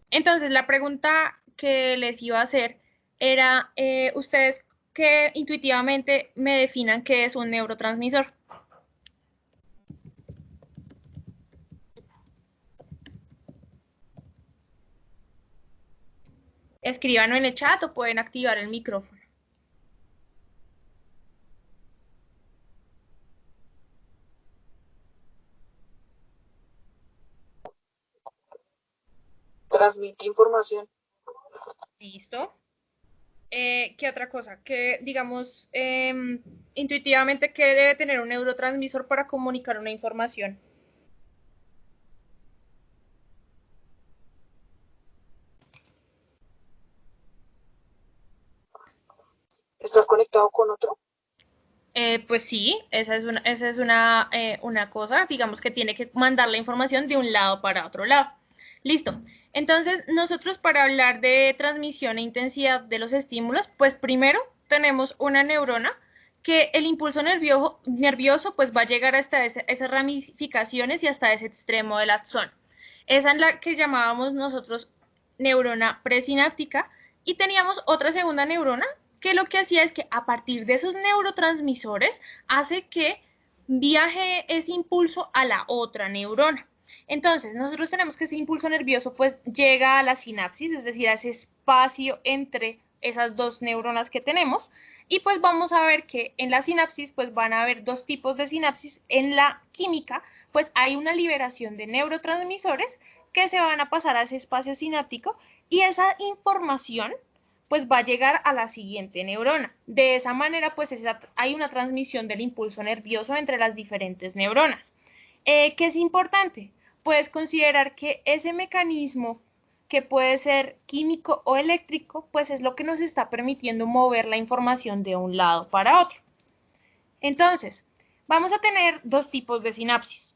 Entonces, la pregunta que les iba a hacer era, ustedes que intuitivamente me definan qué es un neurotransmisor. Escríbanlo en el chat o pueden activar el micrófono. Transmite información. Listo. ¿Qué otra cosa? Que digamos, intuitivamente, ¿qué debe tener un neurotransmisor para comunicar una información? ¿Estás conectado con otro? Pues sí, esa es una cosa, digamos que tiene que mandar la información de un lado para otro lado. Listo. Entonces, nosotros para hablar de transmisión e intensidad de los estímulos, pues primero tenemos una neurona que el impulso nervioso pues va a llegar hasta esas ramificaciones y hasta ese extremo del axón. Esa es la que llamábamos nosotros neurona presináptica y teníamos otra segunda neurona que lo que hacía es que a partir de esos neurotransmisores hace que viaje ese impulso a la otra neurona. Entonces, nosotros tenemos que ese impulso nervioso pues llega a la sinapsis, es decir, a ese espacio entre esas dos neuronas que tenemos, y pues vamos a ver que en la sinapsis pues van a haber dos tipos de sinapsis. En la química pues hay una liberación de neurotransmisores que se van a pasar a ese espacio sináptico y esa información pues va a llegar a la siguiente neurona. De esa manera, pues hay una transmisión del impulso nervioso entre las diferentes neuronas. ¿Qué es importante? Puedes considerar que ese mecanismo, que puede ser químico o eléctrico, pues es lo que nos está permitiendo mover la información de un lado para otro. Entonces, vamos a tener dos tipos de sinapsis.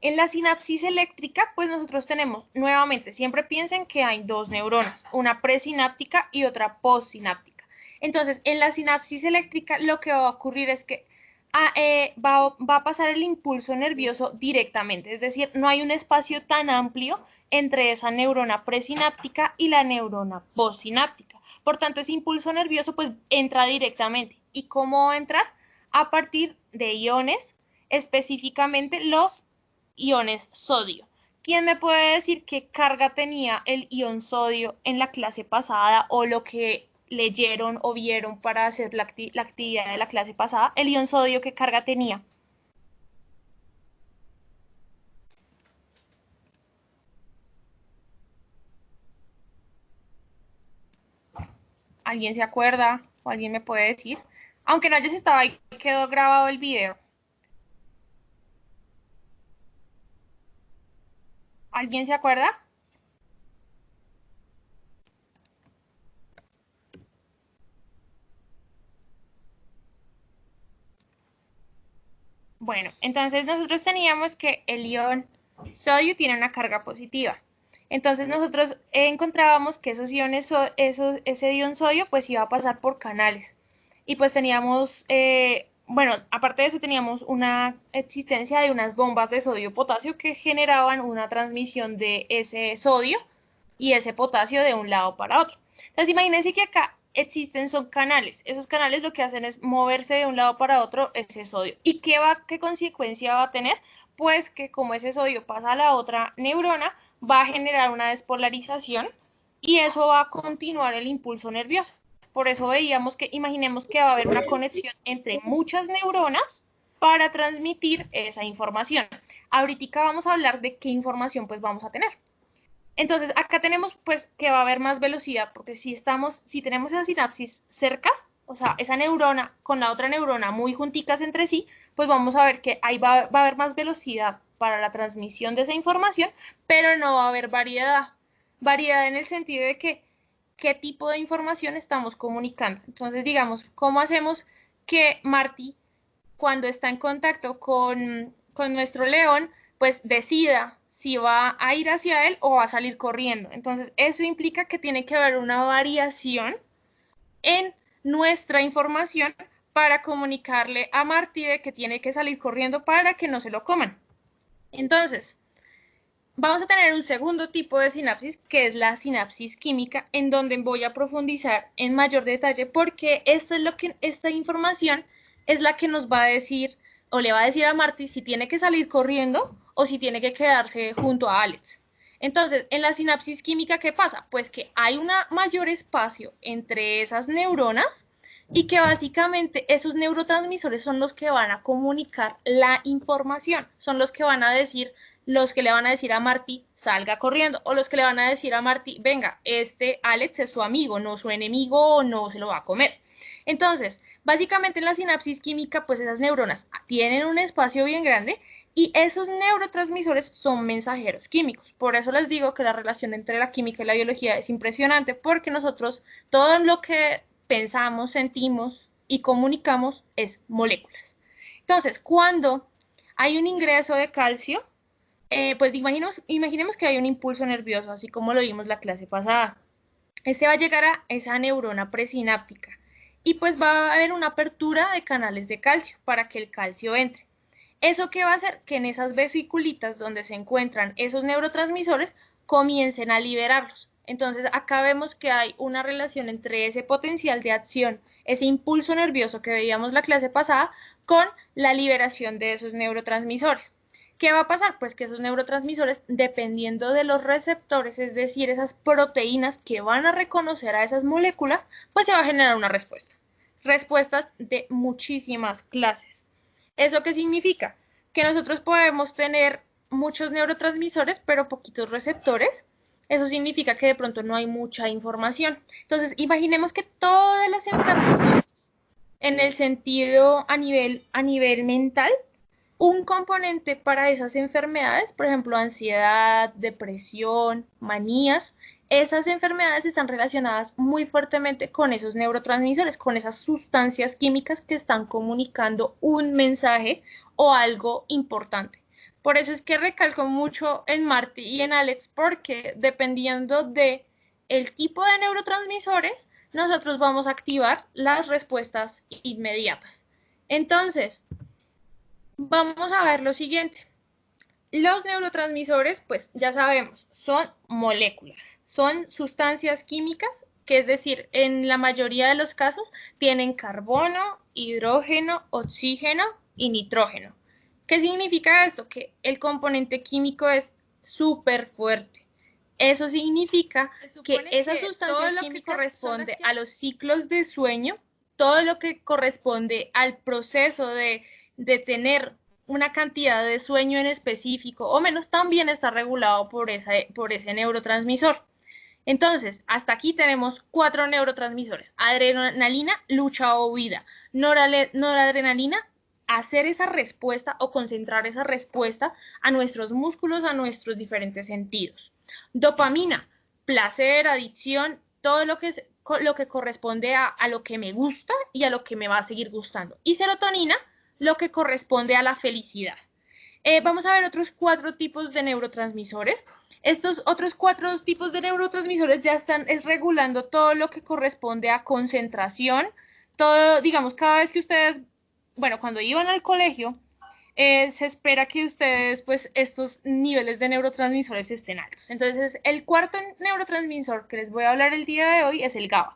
En la sinapsis eléctrica, pues nosotros tenemos, nuevamente, siempre piensen que hay dos neuronas, una presináptica y otra postsináptica. Entonces, en la sinapsis eléctrica lo que va a ocurrir es que va a pasar el impulso nervioso directamente, es decir, no hay un espacio tan amplio entre esa neurona presináptica y la neurona postsináptica. Por tanto, ese impulso nervioso pues entra directamente. ¿Y cómo va a entrar? A partir de iones, específicamente los iones sodio. ¿Quién me puede decir qué carga tenía el ion sodio en la clase pasada o lo que leyeron o vieron para hacer la actividad de la clase pasada? El ion sodio, ¿qué carga tenía? ¿Alguien se acuerda o alguien me puede decir? Aunque no hayas estado ahí, quedó grabado el video. ¿Alguien se acuerda? Bueno, entonces nosotros teníamos que el ion sodio tiene una carga positiva. Entonces nosotros encontrábamos que esos iones, ese ion sodio, pues iba a pasar por canales. Y pues teníamos, bueno, aparte de eso teníamos una existencia de unas bombas de sodio-potasio que generaban una transmisión de ese sodio y ese potasio de un lado para otro. Entonces imagínense que acá existen son canales. Esos canales lo que hacen es moverse de un lado para otro ese sodio. ¿Y qué consecuencia va a tener? Pues que como ese sodio pasa a la otra neurona, va a generar una despolarización y eso va a continuar el impulso nervioso. Por eso veíamos que, imaginemos que va a haber una conexión entre muchas neuronas para transmitir esa información. Ahorita vamos a hablar de qué información pues vamos a tener. Entonces, acá tenemos pues que va a haber más velocidad, porque si tenemos esa sinapsis cerca, o sea, esa neurona con la otra neurona muy junticas entre sí, pues vamos a ver que ahí va a haber más velocidad para la transmisión de esa información, pero no va a haber variedad. Variedad en el sentido de que qué tipo de información estamos comunicando. Entonces, digamos, ¿cómo hacemos que Marty, cuando está en contacto con nuestro león, pues decida si va a ir hacia él o va a salir corriendo? Entonces, eso implica que tiene que haber una variación en nuestra información para comunicarle a Martí de que tiene que salir corriendo para que no se lo coman. Entonces, vamos a tener un segundo tipo de sinapsis, que es la sinapsis química, en donde voy a profundizar en mayor detalle, porque esta información es la que nos va a decir, o le va a decir a Marty si tiene que salir corriendo o si tiene que quedarse junto a Alex. Entonces, en la sinapsis química, ¿qué pasa? Pues que hay un mayor espacio entre esas neuronas y que básicamente esos neurotransmisores son los que van a comunicar la información, son los que van a decir, los que le van a decir a Marty, salga corriendo, o los que le van a decir a Marty, venga, este Alex es su amigo, no su enemigo, no se lo va a comer. Entonces, básicamente en la sinapsis química, pues esas neuronas tienen un espacio bien grande y esos neurotransmisores son mensajeros químicos. Por eso les digo que la relación entre la química y la biología es impresionante, porque nosotros todo lo que pensamos, sentimos y comunicamos es moléculas. Entonces, cuando hay un ingreso de calcio, pues imaginemos que hay un impulso nervioso, así como lo vimos la clase pasada. Este va a llegar a esa neurona presináptica y pues va a haber una apertura de canales de calcio para que el calcio entre. ¿Eso qué va a hacer? Que en esas vesiculitas donde se encuentran esos neurotransmisores comiencen a liberarlos. Entonces acá vemos que hay una relación entre ese potencial de acción, ese impulso nervioso que veíamos la clase pasada, con la liberación de esos neurotransmisores. ¿Qué va a pasar? Pues que esos neurotransmisores, dependiendo de los receptores, es decir, esas proteínas que van a reconocer a esas moléculas, pues se va a generar una respuesta. Respuestas de muchísimas clases. ¿Eso qué significa? Que nosotros podemos tener muchos neurotransmisores, pero poquitos receptores. Eso significa que de pronto no hay mucha información. Entonces, imaginemos que todas las enfermedades, en el sentido a nivel mental, un componente para esas enfermedades, por ejemplo, ansiedad, depresión, manías, esas enfermedades están relacionadas muy fuertemente con esos neurotransmisores, con esas sustancias químicas que están comunicando un mensaje o algo importante. Por eso es que recalco mucho en Marty y en Alex, porque dependiendo de el tipo de neurotransmisores, nosotros vamos a activar las respuestas inmediatas. Entonces, vamos a ver lo siguiente. Los neurotransmisores, pues ya sabemos, son moléculas, son sustancias químicas, que es decir, en la mayoría de los casos tienen carbono, hidrógeno, oxígeno y nitrógeno. ¿Qué significa esto? Que el componente químico es súper fuerte. Eso significa que esas sustancias químicas corresponde a los ciclos de sueño, todo lo que corresponde al proceso de tener una cantidad de sueño en específico o menos también está regulado por ese neurotransmisor. Entonces, hasta aquí tenemos 4 neurotransmisores. Adrenalina, lucha o huida. Noradrenalina, hacer esa respuesta o concentrar esa respuesta a nuestros músculos, a nuestros diferentes sentidos. Dopamina, placer, adicción, todo lo que corresponde a lo que me gusta y a lo que me va a seguir gustando. Y serotonina, lo que corresponde a la felicidad. Vamos a ver otros 4 tipos de neurotransmisores. Estos otros 4 tipos de neurotransmisores ya están regulando todo lo que corresponde a concentración, todo, digamos, cada vez que ustedes, bueno, cuando iban al colegio, se espera que ustedes, pues, estos niveles de neurotransmisores estén altos. Entonces, el cuarto neurotransmisor que les voy a hablar el día de hoy es el GABA.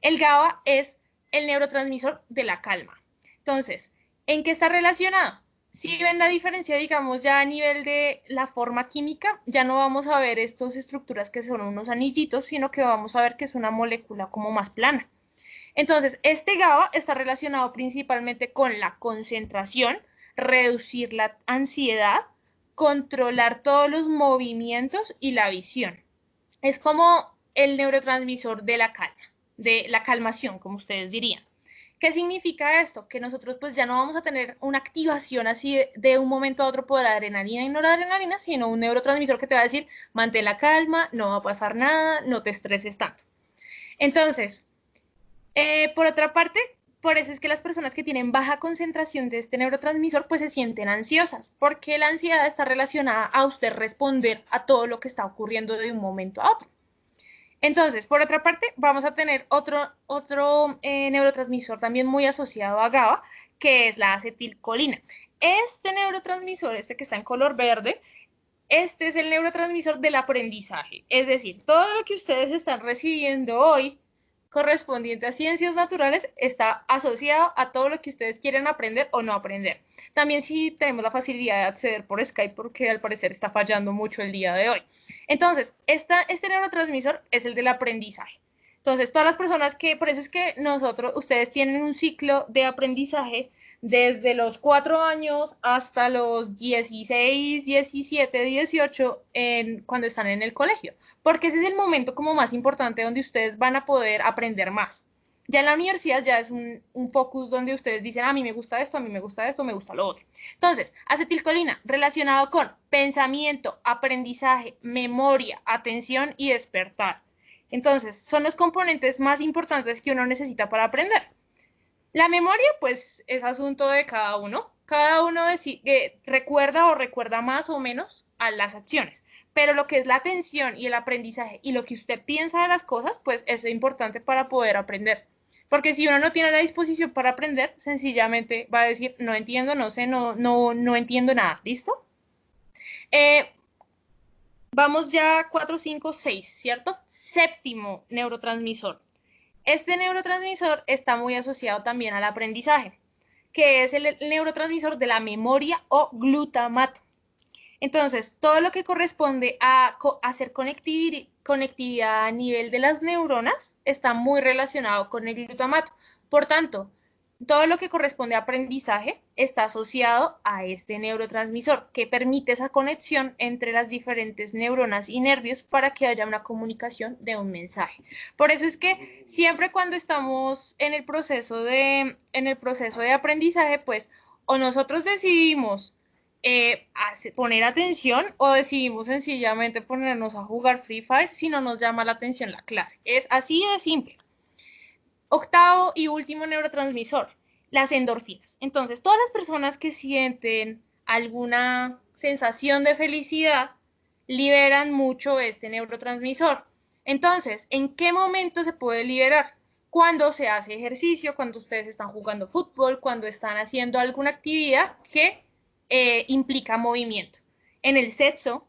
El GABA es el neurotransmisor de la calma. Entonces, ¿en qué está relacionado? Si ven la diferencia, digamos, ya a nivel de la forma química, ya no vamos a ver estas estructuras que son unos anillitos, sino que vamos a ver que es una molécula como más plana. Entonces, este GABA está relacionado principalmente con la concentración, reducir la ansiedad, controlar todos los movimientos y la visión. Es como el neurotransmisor de la calma, de la calmación, como ustedes dirían. ¿Qué significa esto? Que nosotros pues ya no vamos a tener una activación así de un momento a otro por adrenalina y noradrenalina, sino un neurotransmisor que te va a decir, mantén la calma, no va a pasar nada, no te estreses tanto. Entonces, por otra parte, por eso es que las personas que tienen baja concentración de este neurotransmisor pues se sienten ansiosas, porque la ansiedad está relacionada a usted responder a todo lo que está ocurriendo de un momento a otro. Entonces, por otra parte, vamos a tener otro neurotransmisor también muy asociado a GABA, que es la acetilcolina. Este neurotransmisor, este que está en color verde, Este es el neurotransmisor del aprendizaje, es decir, todo lo que ustedes están recibiendo hoy correspondiente a ciencias naturales está asociado a todo lo que ustedes quieren aprender o no aprender. También sí tenemos la facilidad de acceder por Skype porque al parecer está fallando mucho el día de hoy. Entonces, este neurotransmisor es el del aprendizaje. Entonces, todas las personas que, por eso es que ustedes tienen un ciclo de aprendizaje desde los 4 años hasta los 16, 17, 18, cuando están en el colegio, porque ese es el momento como más importante donde ustedes van a poder aprender más. Ya en la universidad ya es un focus donde ustedes dicen, a mí me gusta esto, a mí me gusta esto, me gusta lo otro. Entonces, acetilcolina relacionado con pensamiento, aprendizaje, memoria, atención y despertar. Entonces, son los componentes más importantes que uno necesita para aprender. La memoria, pues, es asunto de cada uno. Cada uno recuerda o recuerda más o menos a las acciones. Pero lo que es la atención y el aprendizaje y lo que usted piensa de las cosas, pues es importante para poder aprender. Porque si uno no tiene la disposición para aprender, sencillamente va a decir, no entiendo, no sé, no entiendo nada. ¿Listo? Vamos ya 4, 5, 6, ¿cierto? Séptimo neurotransmisor. Este neurotransmisor está muy asociado también al aprendizaje, que es el neurotransmisor de la memoria o glutamato. Entonces, todo lo que corresponde a hacer conectividad a nivel de las neuronas está muy relacionado con el glutamato. Por tanto, todo lo que corresponde a aprendizaje está asociado a este neurotransmisor que permite esa conexión entre las diferentes neuronas y nervios para que haya una comunicación de un mensaje. Por eso es que siempre cuando estamos en el proceso de aprendizaje, pues o nosotros decidimos poner atención o decidimos sencillamente ponernos a jugar Free Fire si no nos llama la atención la clase. Es así de simple. Octavo y último neurotransmisor, las endorfinas. Entonces, todas las personas que sienten alguna sensación de felicidad liberan mucho este neurotransmisor. Entonces, ¿en qué momento se puede liberar? Cuando se hace ejercicio, cuando ustedes están jugando fútbol, cuando están haciendo alguna actividad que implica movimiento. En el sexo,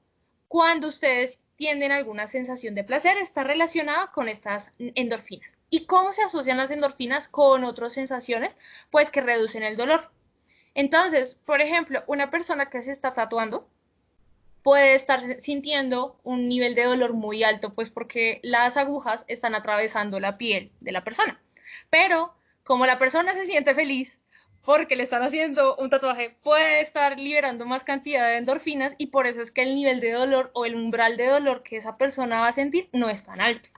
cuando ustedes tienen alguna sensación de placer, está relacionada con estas endorfinas. ¿Y cómo se asocian las endorfinas con otras sensaciones? Pues que reducen el dolor. Entonces, por ejemplo, una persona que se está tatuando puede estar sintiendo un nivel de dolor muy alto, pues porque las agujas están atravesando la piel de la persona. Pero como la persona se siente feliz porque le están haciendo un tatuaje, puede estar liberando más cantidad de endorfinas y por eso es que el nivel de dolor o el umbral de dolor que esa persona va a sentir no es tan alto.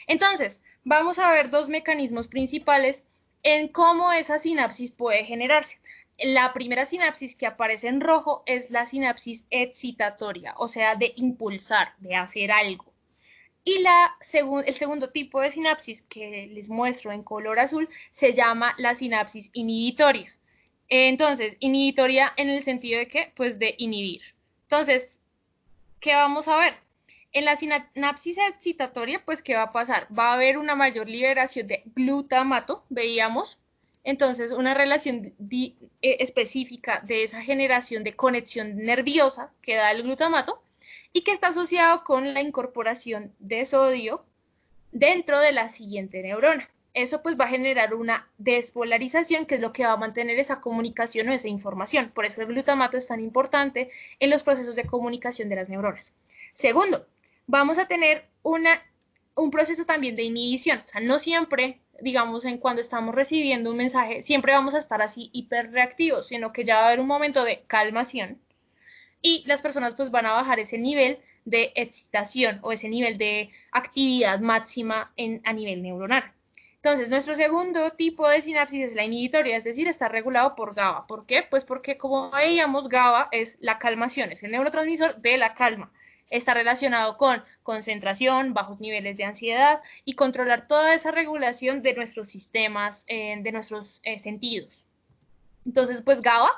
Entonces, vamos a ver dos mecanismos principales en cómo esa sinapsis puede generarse. La primera sinapsis que aparece en rojo es la sinapsis excitatoria, o sea, de impulsar, de hacer algo. Y el segundo tipo de sinapsis que les muestro en color azul se llama la sinapsis inhibitoria. Entonces, inhibitoria en el sentido de que, pues de inhibir. Entonces, ¿qué vamos a ver? En la sinapsis excitatoria, pues, ¿qué va a pasar? Va a haber una mayor liberación de glutamato, veíamos. Entonces, una relación específica de esa generación de conexión nerviosa que da el glutamato y que está asociado con la incorporación de sodio dentro de la siguiente neurona. Eso pues va a generar una despolarización, que es lo que va a mantener esa comunicación o esa información. Por eso el glutamato es tan importante en los procesos de comunicación de las neuronas. Segundo, vamos a tener un proceso también de inhibición. O sea, no siempre, digamos, en cuando estamos recibiendo un mensaje, siempre vamos a estar así hiperreactivos, sino que ya va a haber un momento de calmación y las personas pues van a bajar ese nivel de excitación o ese nivel de actividad máxima a nivel neuronal. Entonces, nuestro segundo tipo de sinapsis es la inhibitoria, es decir, está regulado por GABA. ¿Por qué? Pues porque, como veíamos, GABA es la calmación, es el neurotransmisor de la calma. Está relacionado con concentración, bajos niveles de ansiedad y controlar toda esa regulación de nuestros sistemas, de nuestros sentidos. Entonces, pues GABA,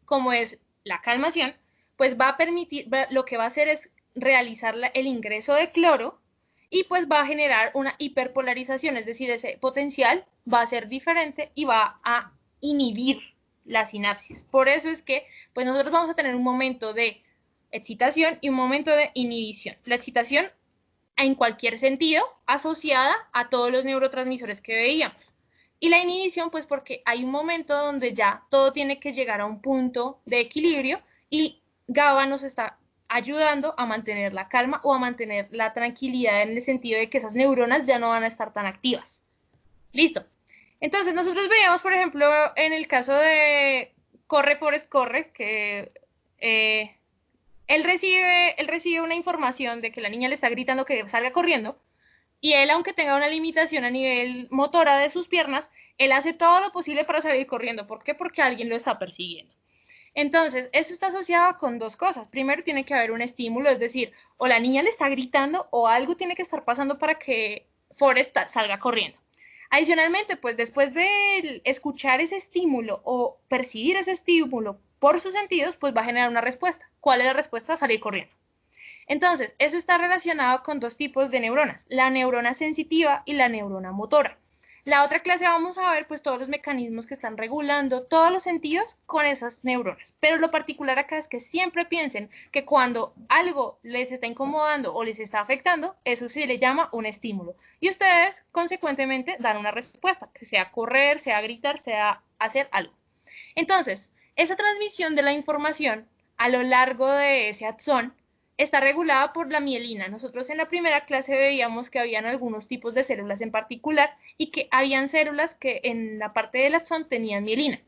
como es la calmación, pues va a permitir, lo que va a hacer es realizar el ingreso de cloro y pues va a generar una hiperpolarización, es decir, ese potencial va a ser diferente y va a inhibir la sinapsis. Por eso es que pues nosotros vamos a tener un momento de excitación y un momento de inhibición. La excitación en cualquier sentido asociada a todos los neurotransmisores que veíamos. Y la inhibición, pues porque hay un momento donde ya todo tiene que llegar a un punto de equilibrio y GABA nos está ayudando a mantener la calma o a mantener la tranquilidad en el sentido de que esas neuronas ya no van a estar tan activas. Listo. Entonces nosotros veíamos, por ejemplo, en el caso de Corre, Forrest, Corre, que él recibe una información de que la niña le está gritando que salga corriendo, y él, aunque tenga una limitación a nivel motora de sus piernas, él hace todo lo posible para salir corriendo. ¿Por qué? Porque alguien lo está persiguiendo. Entonces, eso está asociado con dos cosas. Primero, tiene que haber un estímulo, es decir, o la niña le está gritando o algo tiene que estar pasando para que Forrest salga corriendo. Adicionalmente, pues después de escuchar ese estímulo o percibir ese estímulo por sus sentidos, pues va a generar una respuesta. ¿Cuál es la respuesta? Salir corriendo. Entonces, eso está relacionado con dos tipos de neuronas, la neurona sensitiva y la neurona motora. La otra clase vamos a ver pues todos los mecanismos que están regulando todos los sentidos con esas neuronas. Pero lo particular acá es que siempre piensen que cuando algo les está incomodando o les está afectando, eso se le llama un estímulo. Y ustedes, consecuentemente, dan una respuesta, que sea correr, sea gritar, sea hacer algo. Entonces, esa transmisión de la información a lo largo de ese axón está regulada por la mielina. Nosotros en la primera clase veíamos que habían algunos tipos de células en particular y que habían células que en la parte del axón tenían mielina.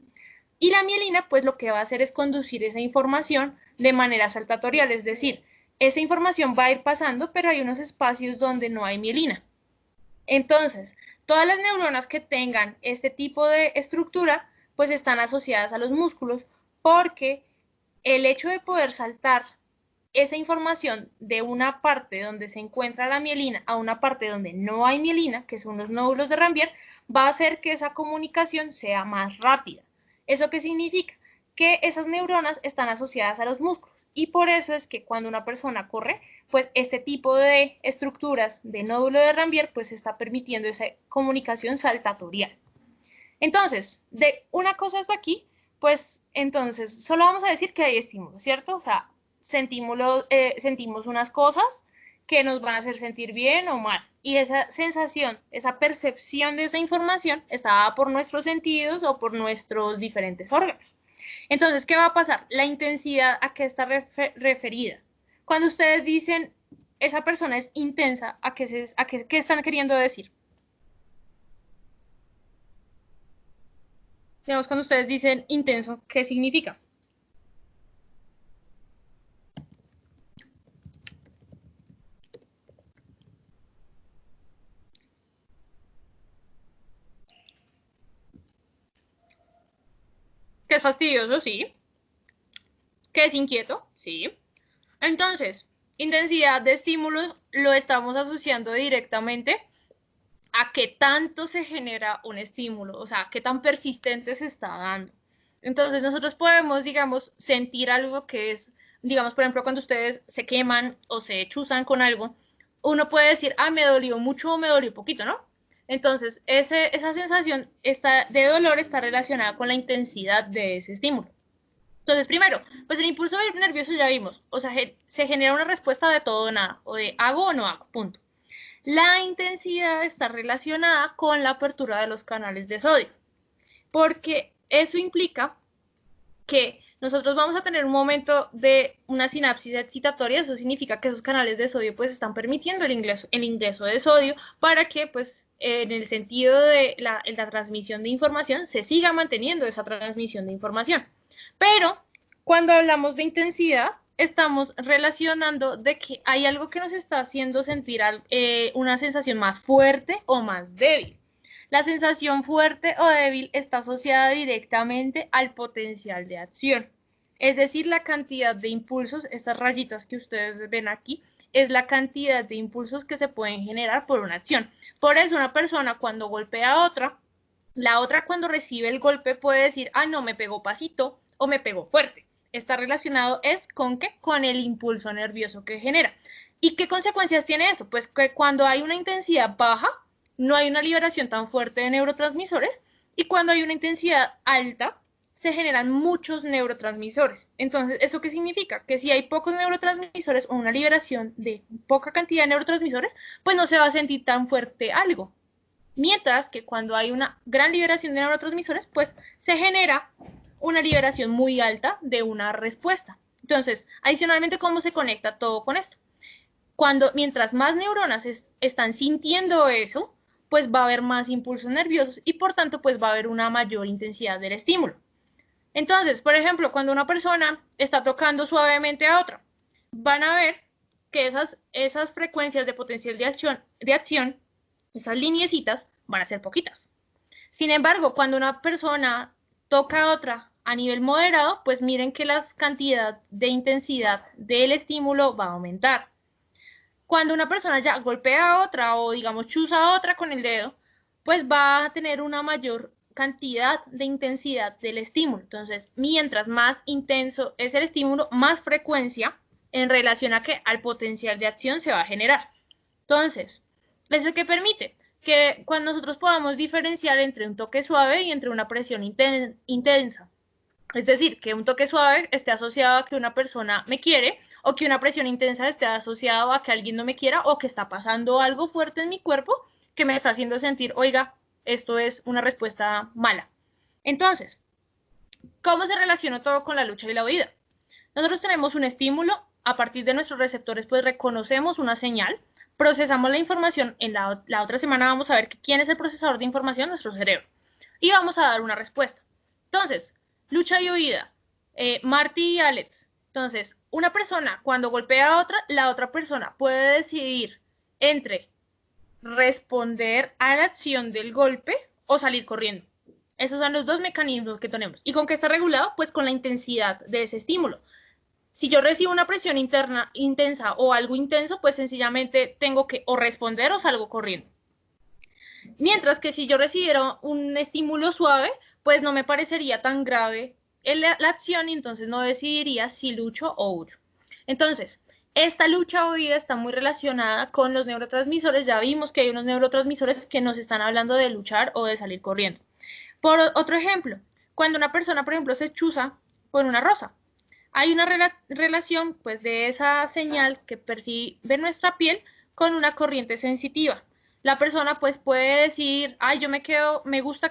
Y la mielina, pues lo que va a hacer es conducir esa información de manera saltatorial, es decir, esa información va a ir pasando, pero hay unos espacios donde no hay mielina. Entonces, todas las neuronas que tengan este tipo de estructura, pues están asociadas a los músculos, porque el hecho de poder saltar esa información de una parte donde se encuentra la mielina a una parte donde no hay mielina, que son los nódulos de Ranvier, va a hacer que esa comunicación sea más rápida. ¿Eso qué significa? Que esas neuronas están asociadas a los músculos y por eso es que cuando una persona corre, pues este tipo de estructuras de nódulo de Ranvier pues está permitiendo esa comunicación saltatorial. Entonces, de una cosa hasta aquí, pues entonces solo vamos a decir que hay estímulos, ¿cierto? O sea, sentimos unas cosas que nos van a hacer sentir bien o mal. Y esa sensación, esa percepción de esa información está dada por nuestros sentidos o por nuestros diferentes órganos. Entonces, ¿qué va a pasar? La intensidad a qué está referida. Cuando ustedes dicen esa persona es intensa, ¿qué están queriendo decir? Digamos, cuando ustedes dicen intenso, ¿qué significa? Que es fastidioso, sí. Que es inquieto, sí. Entonces, intensidad de estímulos lo estamos asociando directamente a qué tanto se genera un estímulo, o sea, qué tan persistente se está dando. Entonces, nosotros podemos, digamos, sentir algo que es, digamos, por ejemplo, cuando ustedes se queman o se chuzan con algo, uno puede decir, ah, me dolió mucho o me dolió poquito, ¿no? Entonces, esa sensación de dolor está relacionada con la intensidad de ese estímulo. Entonces, primero, pues el impulso nervioso ya vimos, o sea, se genera una respuesta de todo o nada, o de hago o no hago, punto. La intensidad está relacionada con la apertura de los canales de sodio, porque eso implica que nosotros vamos a tener un momento de una sinapsis excitatoria, eso significa que esos canales de sodio pues están permitiendo el ingreso de sodio para que pues en el sentido de la transmisión de información se siga manteniendo esa transmisión de información. Pero cuando hablamos de intensidad, estamos relacionando de que hay algo que nos está haciendo sentir una sensación más fuerte o más débil. La sensación fuerte o débil está asociada directamente al potencial de acción. Es decir, la cantidad de impulsos, estas rayitas que ustedes ven aquí, es la cantidad de impulsos que se pueden generar por una acción. Por eso una persona cuando golpea a otra, la otra cuando recibe el golpe puede decir, ah, no, me pegó pasito o me pegó fuerte. Está relacionado es con ¿qué? Con el impulso nervioso que genera. ¿Y qué consecuencias tiene eso? Pues que cuando hay una intensidad baja, no hay una liberación tan fuerte de neurotransmisores y cuando hay una intensidad alta, se generan muchos neurotransmisores. Entonces, ¿eso qué significa? Que si hay pocos neurotransmisores o una liberación de poca cantidad de neurotransmisores, pues no se va a sentir tan fuerte algo. Mientras que cuando hay una gran liberación de neurotransmisores, pues se genera una liberación muy alta de una respuesta. Entonces, adicionalmente, ¿cómo se conecta todo con esto? Mientras más neuronas están sintiendo eso, pues va a haber más impulsos nerviosos y por tanto, pues va a haber una mayor intensidad del estímulo. Entonces, por ejemplo, cuando una persona está tocando suavemente a otra, van a ver que esas frecuencias de potencial de acción, esas lineecitas, van a ser poquitas. Sin embargo, cuando una persona toca a otra a nivel moderado, pues miren que la cantidad de intensidad del estímulo va a aumentar. Cuando una persona ya golpea a otra o digamos chuza a otra con el dedo, pues va a tener una mayor cantidad de intensidad del estímulo. Entonces, mientras más intenso es el estímulo, más frecuencia en relación a que al potencial de acción se va a generar. Entonces, ¿eso qué permite? Que cuando nosotros podamos diferenciar entre un toque suave y entre una presión intensa. Es decir, que un toque suave esté asociado a que una persona me quiere o que una presión intensa esté asociado a que alguien no me quiera o que está pasando algo fuerte en mi cuerpo que me está haciendo sentir, oiga, esto es una respuesta mala. Entonces, ¿cómo se relaciona todo con la lucha y la huida? Nosotros tenemos un estímulo, a partir de nuestros receptores, pues reconocemos una señal, procesamos la información, en la otra semana vamos a ver quién es el procesador de información, nuestro cerebro, y vamos a dar una respuesta. Entonces, lucha y huida, Marty y Alex. Entonces, una persona cuando golpea a otra, la otra persona puede decidir entre responder a la acción del golpe o salir corriendo. Esos son los dos mecanismos que tenemos. ¿Y con qué está regulado? Pues con la intensidad de ese estímulo. Si yo recibo una presión interna intensa o algo intenso, pues sencillamente tengo que o responder o salgo corriendo. Mientras que si yo recibiera un estímulo suave, pues no me parecería tan grave la acción y entonces no decidiría si lucho o huyo. Entonces, esta lucha o huida está muy relacionada con los neurotransmisores. Ya vimos que hay unos neurotransmisores que nos están hablando de luchar o de salir corriendo. Por otro ejemplo, cuando una persona, por ejemplo, se chuza con una rosa, hay una relación pues de esa señal que percibe nuestra piel con una corriente sensitiva. La persona pues puede decir, ay, yo me gusta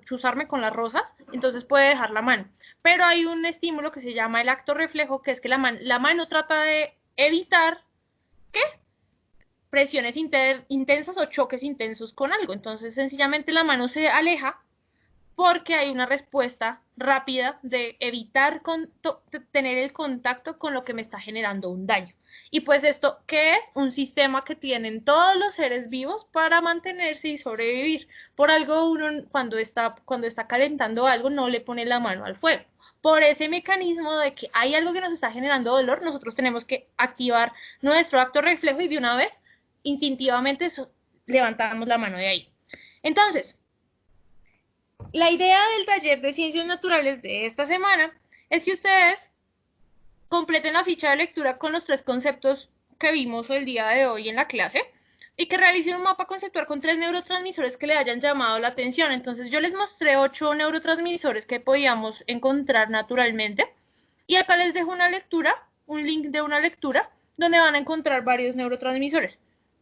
chuzarme con las rosas, entonces puede dejar la mano. Pero hay un estímulo que se llama el acto reflejo, que es que la mano trata de evitar ¿qué? Presiones intensas o choques intensos con algo. Entonces sencillamente la mano se aleja porque hay una respuesta rápida de evitar tener el contacto con lo que me está generando un daño. Y pues esto, ¿qué es? Un sistema que tienen todos los seres vivos para mantenerse y sobrevivir. Por algo uno cuando está calentando algo no le pone la mano al fuego. Por ese mecanismo de que hay algo que nos está generando dolor, nosotros tenemos que activar nuestro acto reflejo y de una vez, instintivamente, levantamos la mano de ahí. Entonces, la idea del taller de Ciencias Naturales de esta semana es que ustedes completen la ficha de lectura con los 3 conceptos que vimos el día de hoy en la clase y que realicen un mapa conceptual con 3 neurotransmisores que le hayan llamado la atención. Entonces yo les mostré 8 neurotransmisores que podíamos encontrar naturalmente y acá les dejo una lectura, un link de una lectura donde van a encontrar varios neurotransmisores.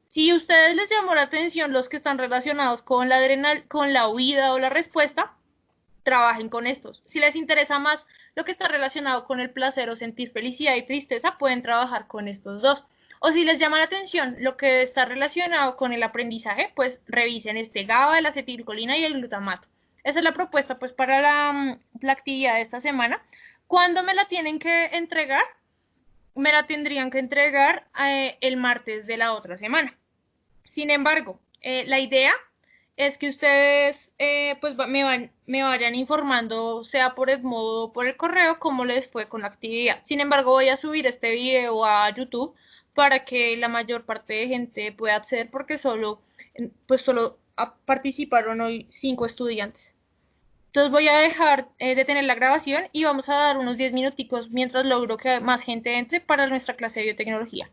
Si a ustedes les llamó la atención los que están relacionados con la huida o la respuesta, trabajen con estos. Si les interesa más lo que está relacionado con el placer o sentir felicidad y tristeza, pueden trabajar con estos dos. O si les llama la atención lo que está relacionado con el aprendizaje, pues revisen este GABA, la acetilcolina y el glutamato. Esa es la propuesta pues para la actividad de esta semana. ¿Cuándo me la tienen que entregar? Me la tendrían que entregar el martes de la otra semana. Sin embargo, la idea es que ustedes pues me vayan informando, sea por el modo o por el correo, cómo les fue con la actividad. Sin embargo, voy a subir este video a YouTube para que la mayor parte de gente pueda acceder porque solo participaron hoy 5 estudiantes. Entonces voy a dejar de tener la grabación y vamos a dar unos 10 minuticos mientras logro que más gente entre para nuestra clase de biotecnología.